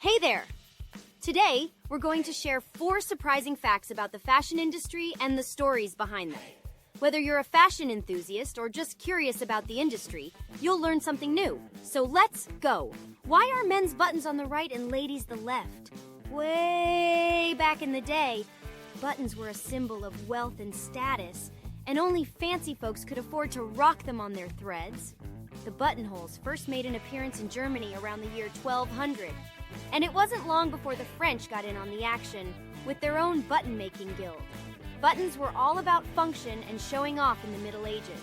Hey there! Today, we're going to share 4 surprising facts about the fashion industry and the stories behind them. Whether you're a fashion enthusiast or just curious about the industry, you'll learn something new. So let's go! Why are men's buttons on the right and ladies' the left? Way back in the day, buttons were a symbol of wealth and status, and only fancy folks could afford to rock them on their threads. The buttonholes first made an appearance in Germany around the year 1200. And it wasn't long before the French got in on the action with their own button-making guild. Buttons were all about function and showing off in the Middle Ages.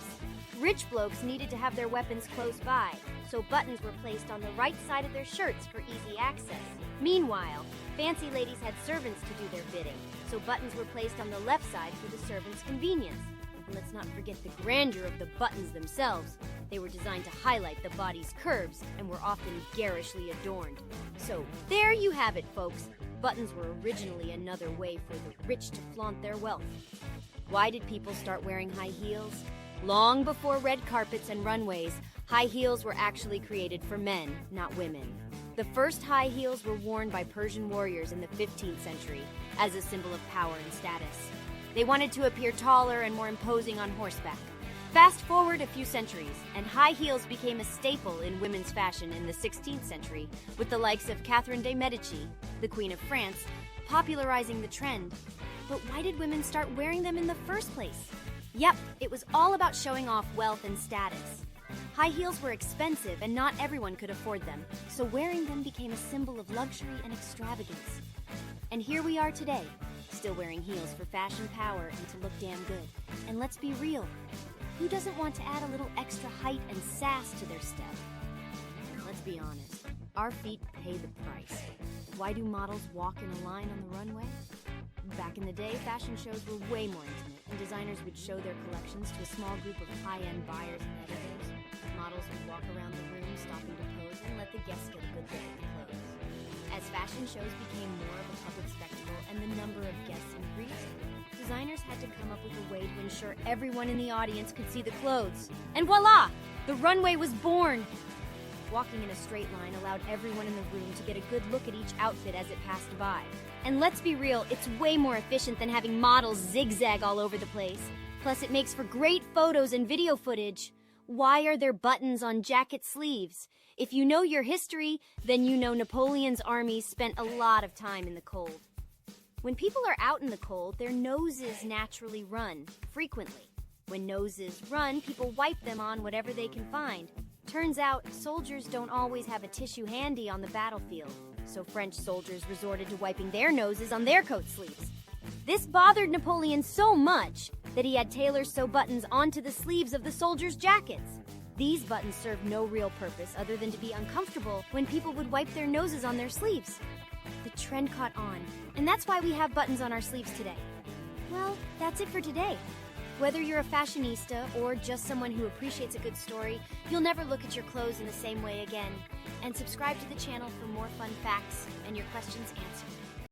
Rich blokes needed to have their weapons close by, so buttons were placed on the right side of their shirts for easy access. Meanwhile, fancy ladies had servants to do their bidding, so buttons were placed on the left side for the servants' convenience. And let's not forget the grandeur of the buttons themselves. They were designed to highlight the body's curves and were often garishly adorned. So there you have it, folks. Buttons were originally another way for the rich to flaunt their wealth. Why did people start wearing high heels? Long before red carpets and runways, high heels were actually created for men, not women. The first high heels were worn by Persian warriors in the 15th century as a symbol of power and status. They wanted to appear taller and more imposing on horseback. Fast forward a few centuries, and high heels became a staple in women's fashion in the 16th century, with the likes of Catherine de' Medici, the Queen of France, popularizing the trend. But why did women start wearing them in the first place? Yep, it was all about showing off wealth and status. High heels were expensive and not everyone could afford them, so wearing them became a symbol of luxury and extravagance. And here we are today, still wearing heels for fashion power and to look damn good. And let's be real, who doesn't want to add a little extra height and sass to their step? Let's be honest, our feet pay the price. Why do models walk in a line on the runway? Back in the day, fashion shows were way more intimate, and designers would show their collections to a small group of high-end buyers and editors. Models would walk around the room, stopping to pose and let the guests get a good look at the clothes. As fashion shows became more of a public spectacle and the number of guests increased, designers had to come up with a way to ensure everyone in the audience could see the clothes. And voila! The runway was born! Walking in a straight line allowed everyone in the room to get a good look at each outfit as it passed by. And let's be real, it's way more efficient than having models zigzag all over the place. Plus, it makes for great photos and video footage. Why are there buttons on jacket sleeves? If you know your history, then you know Napoleon's armies spent a lot of time in the cold. When people are out in the cold, their noses naturally run, frequently. When noses run, people wipe them on whatever they can find. Turns out, soldiers don't always have a tissue handy on the battlefield, so French soldiers resorted to wiping their noses on their coat sleeves. This bothered Napoleon so much that he had tailors sew buttons onto the sleeves of the soldiers' jackets. These buttons served no real purpose other than to be uncomfortable when people would wipe their noses on their sleeves. The trend caught on, and that's why we have buttons on our sleeves today. Well, that's it for today. Whether you're a fashionista or just someone who appreciates a good story, you'll never look at your clothes in the same way again. And subscribe to the channel for more fun facts and your questions answered.